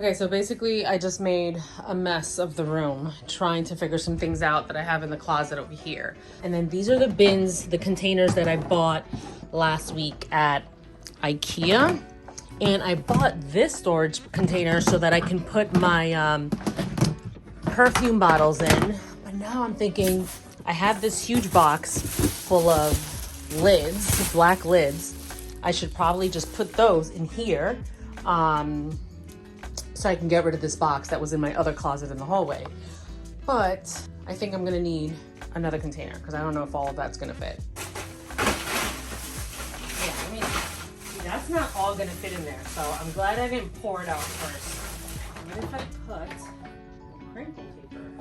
Okay, so basically I just made a mess of the room trying to figure some things out that I have in the closet over here. And then these are the bins, the containers that I bought last week at IKEA. And I bought this storage container so that I can put my perfume bottles in. But now I'm thinking I have this huge box full of lids, black lids. I should probably just put those in here. So I can get rid of this box that was in my other closet in the hallway. But I think I'm gonna need another container because I don't know if all of that's gonna fit. Yeah, I mean, see, that's not all gonna fit in there. So I'm glad I didn't pour it out first. What if I put crinkle paper in?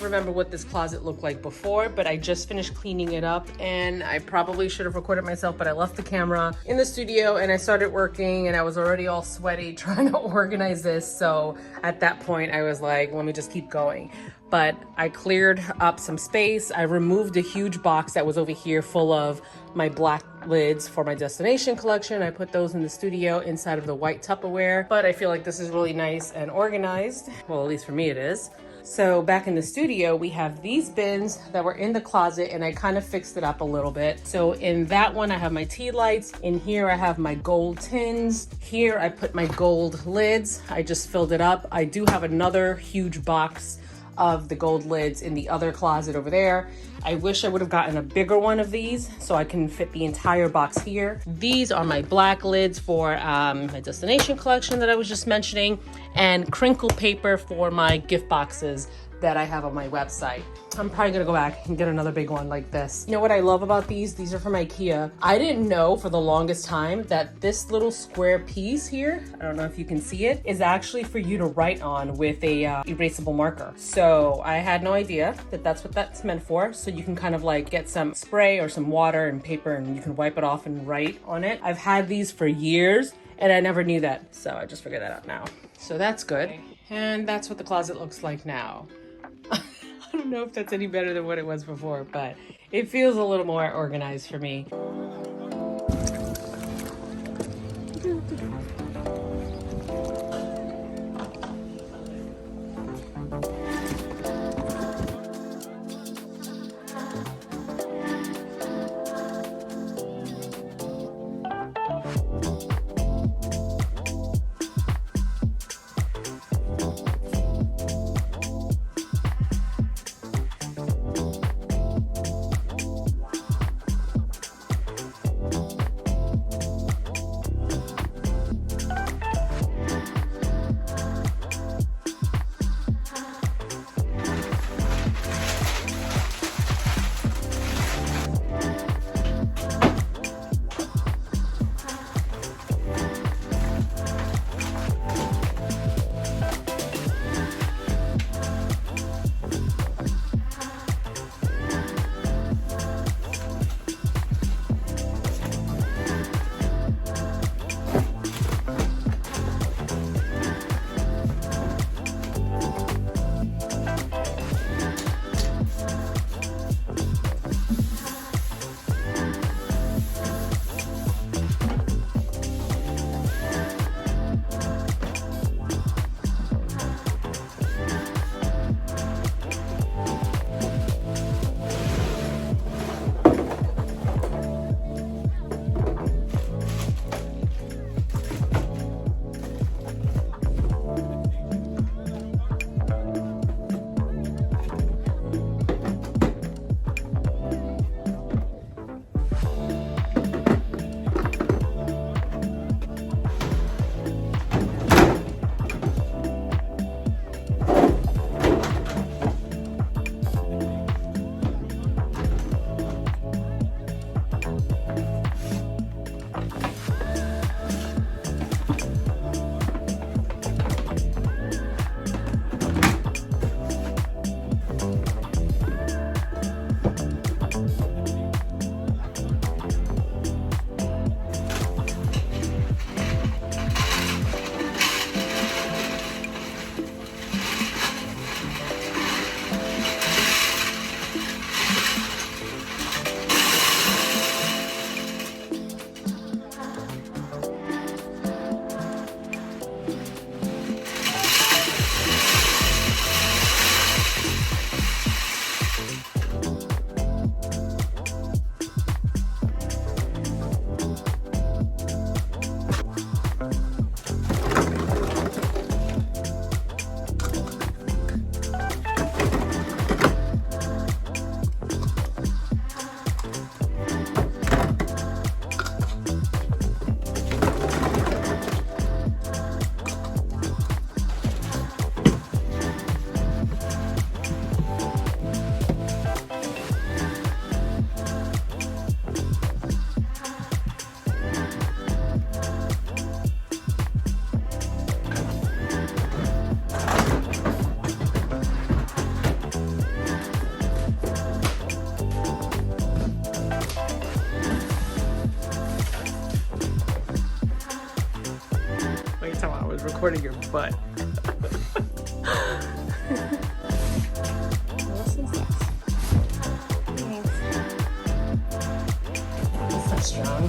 Remember what this closet looked like before, but I just finished cleaning it up and I probably should have recorded myself, but I left the camera in the studio and I started working and I was already all sweaty trying to organize this. So at that point I was like, let me just keep going. But I cleared up some space. I removed a huge box that was over here full of my black lids for my destination collection. I put those in the studio inside of the white Tupperware, but I feel like this is really nice and organized. Well, at least for me it is. So back in the studio, we have these bins that were in the closet and I kind of fixed it up a little bit. So in that one, I have my tea lights. In here, I have my gold tins. Here, I put my gold lids. I just filled it up. I do have another huge box of the gold lids in the other closet over there. I wish I would have gotten a bigger one of these so I can fit the entire box here. These are my black lids for my destination collection that I was just mentioning, and crinkle paper for my gift boxes that I have on my website. I'm probably gonna go back and get another big one like this. You know what I love about these? These are from IKEA. I didn't know for the longest time that this little square piece here, I don't know if you can see it, is actually for you to write on with a erasable marker. So I had no idea that that's what that's meant for. So you can kind of like get some spray or some water and paper and you can wipe it off and write on it. I've had these for years and I never knew that. So I just figured that out now. So that's good. And that's what the closet looks like now. I don't know if that's any better than what it was before, but it feels a little more organized for me. recording your butt. That's not strong.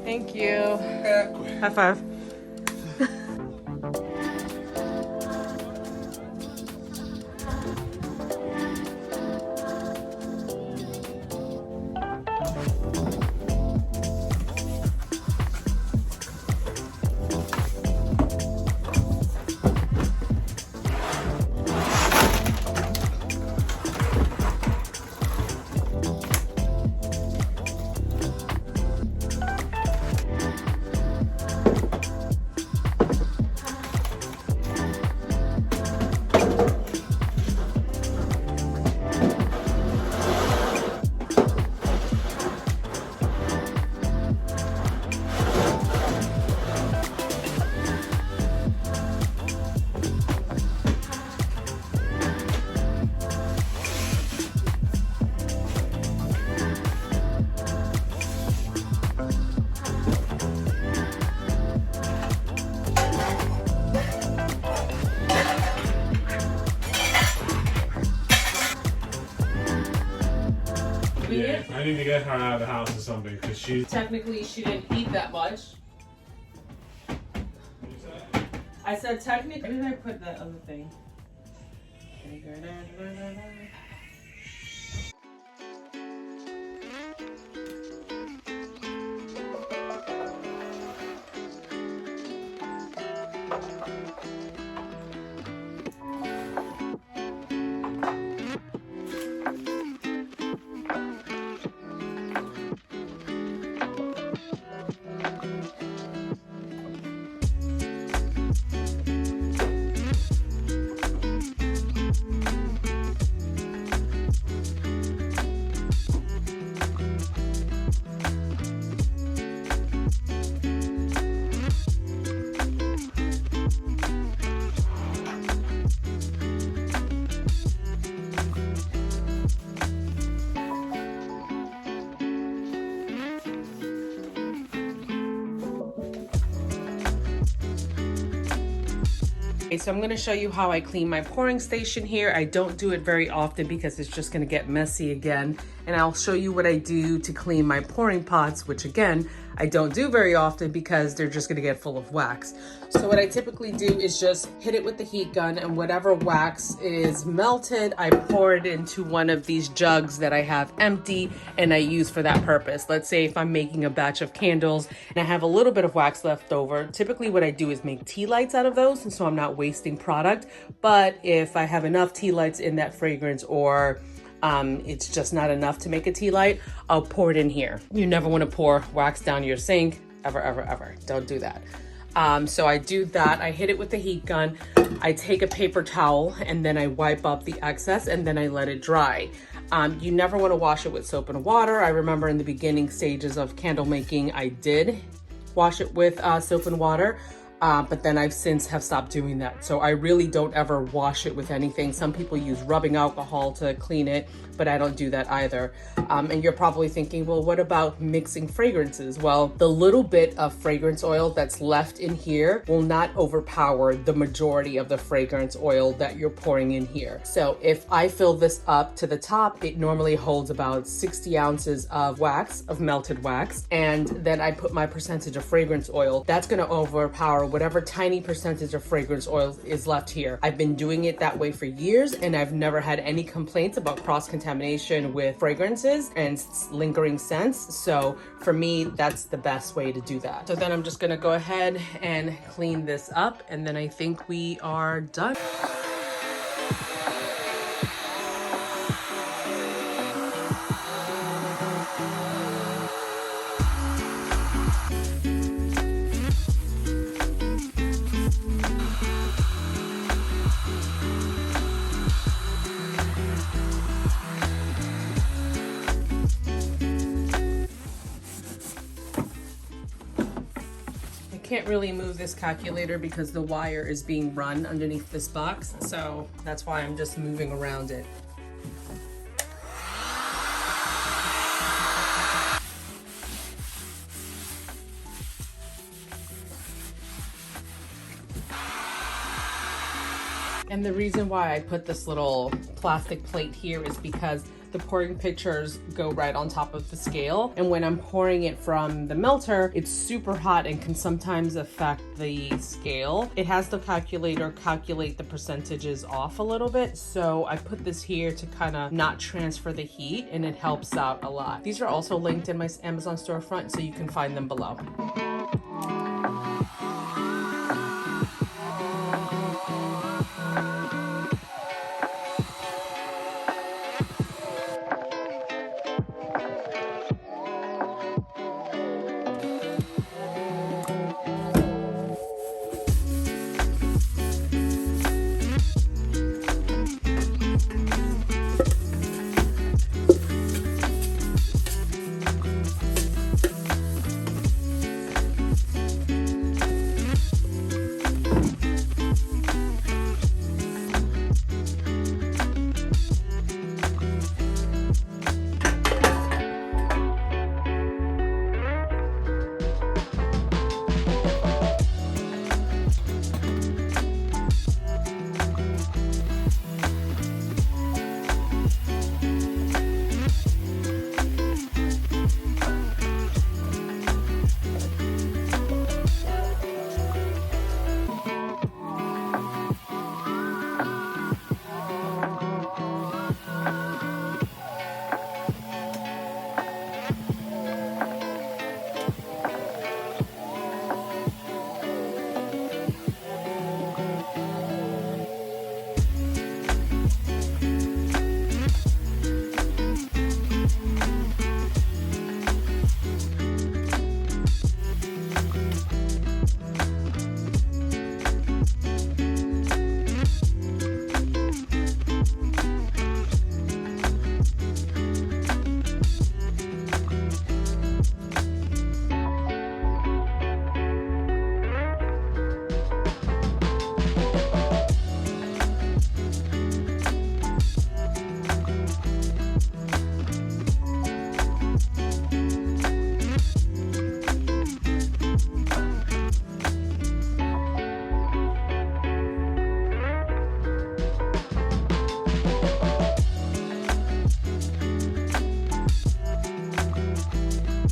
Thank you. High five. Yeah, I need to get her out of the house or something because she. Technically, she didn't eat that much. I said technically. Where did I put that other thing? Okay, so I'm going to show you how I clean my pouring station here. I don't do it very often because it's just going to get messy again. And I'll show you what I do to clean my pouring pots, which again, I don't do very often because they're just going to get full of wax. So what I typically do is just hit it with the heat gun, and whatever wax is melted, I pour it into one of these jugs that I have empty and I use for that purpose. Let's say if I'm making a batch of candles and I have a little bit of wax left over, typically what I do is make tea lights out of those, and so I'm not wasting product. But if I have enough tea lights in that fragrance, or it's just not enough to make a tea light, I'll pour it in here. You never want to pour wax down your sink, ever, ever, ever. Don't do that. So I do that. I hit it with the heat gun. I take a paper towel and then I wipe up the excess and then I let it dry. You never want to wash it with soap and water. I remember in the beginning stages of candle making, I did wash it with soap and water. But then I've since have stopped doing that. So I really don't ever wash it with anything. Some people use rubbing alcohol to clean it, but I don't do that either. And you're probably thinking, well, what about mixing fragrances? Well, the little bit of fragrance oil that's left in here will not overpower the majority of the fragrance oil that you're pouring in here. So if I fill this up to the top, it normally holds about 60 ounces of wax, of melted wax. And then I put my percentage of fragrance oil. That's gonna overpower whatever tiny percentage of fragrance oil is left here. I've been doing it that way for years and I've never had any complaints about cross-contamination with fragrances and lingering scents. So for me, that's the best way to do that. So then I'm just gonna go ahead and clean this up, and then I think we are done. Can't really move this calculator because the wire is being run underneath this box, so that's why I'm just moving around it. And the reason why I put this little plastic plate here is because the pouring pitchers go right on top of the scale. And when I'm pouring it from the melter, it's super hot and can sometimes affect the scale. It has the calculator calculate the percentages off a little bit. So I put this here to kind of not transfer the heat, and it helps out a lot. These are also linked in my Amazon storefront, so you can find them below.